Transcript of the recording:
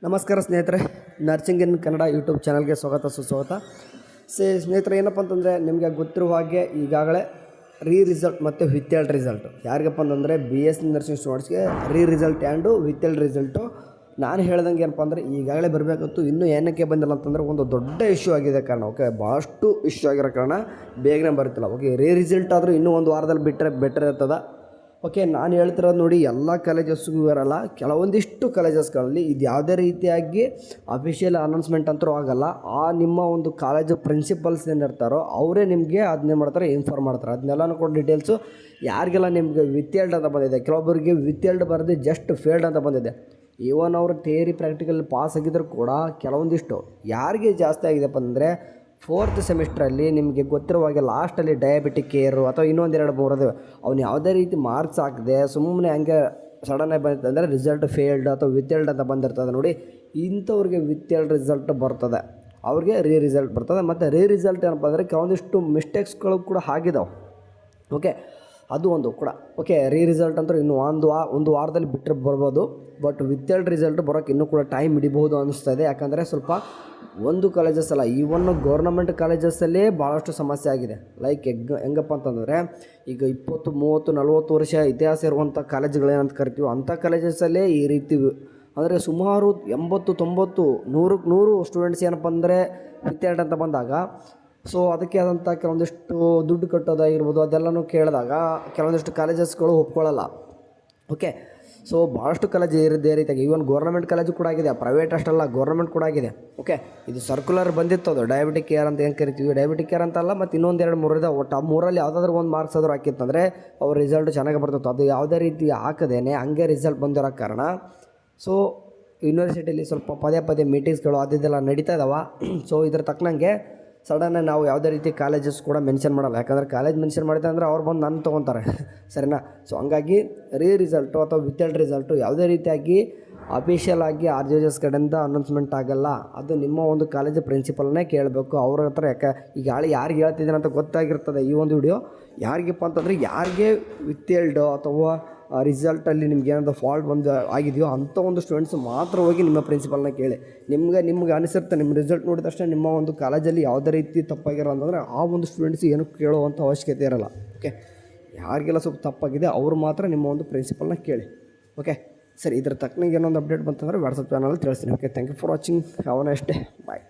ನಮಸ್ಕಾರ ಸ್ನೇಹಿತರೆ, ನರ್ಸಿಂಗ್ ಇನ್ ಕನ್ನಡ ಯೂಟ್ಯೂಬ್ ಚಾನಲ್ಗೆ ಸ್ವಾಗತ ಸುಸ್ವಾಗತ. ಸ್ನೇಹಿತರೆ, ಏನಪ್ಪ ಅಂತಂದರೆ ನಿಮಗೆ ಗೊತ್ತಿರುವ ಹಾಗೆ ಈಗಾಗಲೇ ರಿಸಲ್ಟ್ ಮತ್ತು ವಿತ್ಹೆಲ್ಡ್ ರಿಸಲ್ಟ್ ಯಾರಿಗಪ್ಪ ಅಂತಂದರೆ BSc ನರ್ಸಿಂಗ್ ಸ್ಟೂಡೆಂಟ್ಸ್ಗೆ ರಿಸಲ್ಟ್ ಆ್ಯಂಡು ವಿತ್ಹೆಲ್ಡ್ ರಿಸಲ್ಟು ನಾನು ಹೇಳ್ದಂಗೆ ಏನಪ್ಪ ಅಂದರೆ ಈಗಾಗಲೇ ಬರಬೇಕಿತ್ತು. ಇನ್ನೂ ಏನಕ್ಕೆ ಬಂದಿಲ್ಲ ಅಂತಂದರೆ ಒಂದು ದೊಡ್ಡ ಇಶ್ಯೂ ಆಗಿದೆ ಕಾರಣ. ಓಕೆ, ಭಾಳಷ್ಟು ಇಶ್ಯೂ ಆಗಿರೋ ಕಾರಣ ಬೇಗನೆ ಬರ್ತಿಲ್ಲ. ಓಕೆ, ರಿಸಲ್ಟ್ ಆದರೂ ಇನ್ನೂ ಒಂದು ವಾರದಲ್ಲಿ ಬಿಟ್ಟರೆ ಬೆಟರ್ ಇರ್ತದೆ. ಓಕೆ, ನಾನು ಹೇಳ್ತಿರೋದು ನೋಡಿ, ಎಲ್ಲ ಕಾಲೇಜಸ್ಗೂ ಇರಲ್ಲ, ಕೆಲವೊಂದಿಷ್ಟು ಕಾಲೇಜಸ್ಗಳಲ್ಲಿ ಇದು ಯಾವುದೇ ರೀತಿಯಾಗಿ ಅಫಿಷಿಯಲ್ ಅನೌನ್ಸ್ಮೆಂಟ್ ಅಂತೂ ಆಗಲ್ಲ. ನಿಮ್ಮ ಒಂದು ಕಾಲೇಜು ಪ್ರಿನ್ಸಿಪಲ್ಸ್ ಏನಿರ್ತಾರೋ ಅವರೇ ನಿಮಗೆ ಅದನ್ನೇ ಮಾಡ್ತಾರೆ, ಇನ್ಫಾರ್ಮ್ ಮಾಡ್ತಾರೆ. ಅದನ್ನೆಲ್ಲನೂ ಕೂಡ ಡೀಟೇಲ್ಸು ಯಾರಿಗೆಲ್ಲ ನಿಮಗೆ ವಿತ್ಹೆಲ್ಡ್ ಅಂತ ಬಂದಿದೆ, ಕೆಲವೊಬ್ಬರಿಗೆ ವಿತ್ಹೆಲ್ಡ್ ಬರೆದು ಜಸ್ಟ್ ಫೇಲ್ಡ್ ಅಂತ ಬಂದಿದೆ. ಈವನ್ ಅವರು ಥಿಯರಿ ಪ್ರಾಕ್ಟಿಕಲ್ ಪಾಸ್ ಆಗಿದ್ದರೂ ಕೂಡ ಕೆಲವೊಂದಿಷ್ಟು ಯಾರಿಗೆ ಜಾಸ್ತಿ ಆಗಿದೆಪ್ಪ ಅಂದರೆ 4th ಸೆಮಿಸ್ಟ್ರಲ್ಲಿ ನಿಮಗೆ ಗೊತ್ತಿರುವ ಹಾಗೆ ಲಾಸ್ಟಲ್ಲಿ ಡಯಾಬಿಟಿಕ್ ಕೇರು ಅಥವಾ ಇನ್ನೊಂದೆರಡು ಮೂರದು ಅವ್ನು ಯಾವುದೇ ರೀತಿ ಮಾರ್ಕ್ಸ್ ಹಾಕದೆ ಸುಮ್ಮನೆ ಹಂಗೆ ಸಡನ್ನಾಗಿ ಬಂದಿತ್ತು ಅಂದರೆ ರಿಸಲ್ಟ್ ಫೇಲ್ಡ್ ಅಥವಾ ವಿತ್ಹೆಲ್ಡ್ ಅಂತ ಬಂದಿರ್ತದೆ ನೋಡಿ. ಇಂಥವ್ರಿಗೆ ವಿತ್ಹೆಲ್ಡ್ ರಿಸಲ್ಟ್ ಬರ್ತದೆ, ಅವ್ರಿಗೆ ರಿಸಲ್ಟ್ ಬರ್ತದೆ. ಮತ್ತು ರಿಸಲ್ಟ್ ಏನಪ್ಪ ಅಂದರೆ ಕೆಲವೊಂದಿಷ್ಟು ಮಿಸ್ಟೇಕ್ಸ್ಗಳು ಕೂಡ ಆಗಿದಾವೆ. ಓಕೆ, ಅದು ಒಂದು ಕೂಡ. ಓಕೆ, ರಿಸಲ್ಟ್ ಅಂತೂ ಇನ್ನು ಒಂದು ವಾರದಲ್ಲಿ ಬಿಟ್ಟರೆ ಬರ್ಬೋದು. ಬಟ್ ವಿತ್ಹೆಲ್ಡ್ ರಿಸಲ್ಟ್ ಬರೋಕ್ಕೆ ಇನ್ನೂ ಕೂಡ ಟೈಮ್ ಹಿಡಿಬಹುದು ಅನ್ನಿಸ್ತಾ ಇದೆ. ಯಾಕಂದರೆ ಸ್ವಲ್ಪ ಒಂದು ಕಾಲೇಜಸ್ ಅಲ್ಲ, ಈವನ್ ಗೌರ್ನಮೆಂಟ್ ಕಾಲೇಜಸ್ಸಲ್ಲೇ ಭಾಳಷ್ಟು ಸಮಸ್ಯೆ ಆಗಿದೆ. ಲೈಕ್ ಹೆಂಗಪ್ಪ ಅಂತಂದರೆ ಈಗ 20, 30, 40 ವರ್ಷ ಇತಿಹಾಸ ಇರುವಂಥ ಕಾಲೇಜುಗಳೇನಂತ ಕರಿತೀವಿ, ಅಂಥ ಕಾಲೇಜಸ್ಸಲ್ಲೇ ಈ ರೀತಿ ಅಂದರೆ ಸುಮಾರು 80, 90, 100 ಸ್ಟೂಡೆಂಟ್ಸ್ ಏನಪ್ಪ ಅಂದರೆ ವಿತ್ಹೆಲ್ಡ್ ಅಂತ ಬಂದಾಗ, ಸೊ ಅದಕ್ಕೆ ಆದಂಥ ಕೆಲವೊಂದಿಷ್ಟು ದುಡ್ಡು ಕಟ್ಟೋದಾಗಿರ್ಬೋದು ಅದೆಲ್ಲನೂ ಕೇಳಿದಾಗ ಕೆಲವೊಂದಿಷ್ಟು ಕಾಲೇಜಸ್ಗಳು ಒಪ್ಕೊಳ್ಳಲ್ಲ. ಓಕೆ, ಸೊ ಭಾಳಷ್ಟು ಕಾಲೇಜ್ ಇದೇ ರೀತಿಯಾಗಿ ಈವನ್ ಗೌರ್ನಮೆಂಟ್ ಕಾಲೇಜು ಕೂಡ ಆಗಿದೆ, ಪ್ರೈವೇಟ್ ಅಷ್ಟಲ್ಲ ಗೌರ್ನಮೆಂಟ್ ಕೂಡ ಆಗಿದೆ. ಓಕೆ, ಇದು ಸರ್ಕ್ಯುಲರ್ ಬಂದಿತ್ತು, ಅದು ಡಯಾಬಿಟಿಕ್ ಕೇರ್ ಅಂತ ಏನು ಕರಿತೀವಿ, ಡಯಾಬಿಟಿಕ್ ಕೇರ್ ಅಂತಲ್ಲ, ಮತ್ತು ಇನ್ನೊಂದು 2-3 ಇದೆ. ಒಟ್ಟು ಆ 3ರಲ್ಲಿ ಯಾವುದಾದ್ರೂ ಒಂದು ಮಾರ್ಕ್ಸ್ ಆದರೂ ಹಾಕಿತ್ತಂದರೆ ಅವ್ರ ರಿಸಲ್ಟ್ ಚೆನ್ನಾಗಿ ಬರ್ತಿತ್ತು. ಅದು ಯಾವುದೇ ರೀತಿ ಹಾಕದೇನೆ ಹಂಗೆ ರಿಸಲ್ಟ್ ಬಂದಿರೋ ಕಾರಣ ಸೊ ಯೂನಿವರ್ಸಿಟಿಯಲ್ಲಿ ಸ್ವಲ್ಪ ಪದೇ ಮೀಟಿಂಗ್ಸ್ಗಳು ಅದೆಲ್ಲ ನಡೀತಾ ಇದ್ದಾವೆ. ಸೊ ಇದ್ರ ತಕ್ಕನಂಗೆ ಸಡನ್ನಾಗಿ ನಾವು ಯಾವುದೇ ರೀತಿ ಕಾಲೇಜಸ್ ಕೂಡ ಮೆನ್ಷನ್ ಮಾಡಲ್ಲ. ಯಾಕಂದರೆ ಕಾಲೇಜ್ ಮೆನ್ಷನ್ ಮಾಡಿದೆ ಅಂದರೆ ಅವ್ರು ಬಂದು ನನ್ನ ತೊಗೊತಾರೆ, ಸರಿನಾ? ಸೊ ಹಂಗಾಗಿ ರಿಸಲ್ಟು ಅಥವಾ ವಿತ್ಹೆಲ್ಡ್ ರಿಸಲ್ಟು ಯಾವುದೇ ರೀತಿಯಾಗಿ ಅಫಿಷಿಯಲ್ ಆಗಿ RGHS ಕಡೆಯಿಂದ ಅನೌನ್ಸ್ಮೆಂಟ್ ಆಗಲ್ಲ. ಅದು ನಿಮ್ಮ ಒಂದು ಕಾಲೇಜ್ ಪ್ರಿನ್ಸಿಪಲ್ನೇ ಕೇಳಬೇಕು ಅವ್ರ ಹತ್ರ. ಈಗ ಯಾರಿಗೆ ಹೇಳ್ತಿದ್ದೀನಿ ಅಂತ ಗೊತ್ತಾಗಿರ್ತದೆ ಈ ಒಂದು ವಿಡಿಯೋ. ಯಾರಿಗಪ್ಪ ಅಂತಂದರೆ ಯಾರಿಗೆ ವಿತ್ಹೆಲ್ಡ್ ಅಥವಾ ರಿಸಲ್ಟಲ್ಲಿ ನಿಮ್ಗೆ ಏನಾದರೂ ಫಾಲ್ಟ್ ಆಗಿದೆಯೋ ಅಂಥ ಒಂದು ಸ್ಟೂಡೆಂಟ್ಸ್ ಮಾತ್ರ ಹೋಗಿ ನಿಮ್ಮ ಪ್ರಿನ್ಸಿಪಲ್ನ ಕೇಳಿ. ನಿಮ್ಗೆ ಅನಿಸುತ್ತೆ ನಿಮ್ಮ ರಿಸಲ್ಟ್ ನೋಡಿದ ತಕ್ಷಣ ನಿಮ್ಮ ಒಂದು ಕಾಲೇಜಲ್ಲಿ ಯಾವುದೇ ರೀತಿ ತಪ್ಪಾಗಿರೋ ಅಂತಂದರೆ ಆ ಒಂದು ಸ್ಟೂಡೆಂಟ್ಸ್ ಏನು ಕೇಳುವಂಥ ಅವಶ್ಯಕತೆ ಇರೋಲ್ಲ. ಓಕೆ, ಯಾರಿಗೆಲ್ಲ ಸ್ವಲ್ಪ ತಪ್ಪಾಗಿದೆ ಅವರು ಮಾತ್ರ ನಿಮ್ಮ ಒಂದು ಪ್ರಿನ್ಸಿಪಲ್ನ ಕೇಳಿ. ಓಕೆ ಸರಿ, ಇದ್ರ ತಕ್ಕನಾಗಿ ಏನೊಂದು ಅಪ್ಡೇಟ್ ಬಂತಂದರೆ ವಾಟ್ಸಪ್ ಚಾನಲಲ್ಲಿ ತಿಳಿಸ್ತೀನಿ. Okay, thank you for watching. Have a nice day. Bye.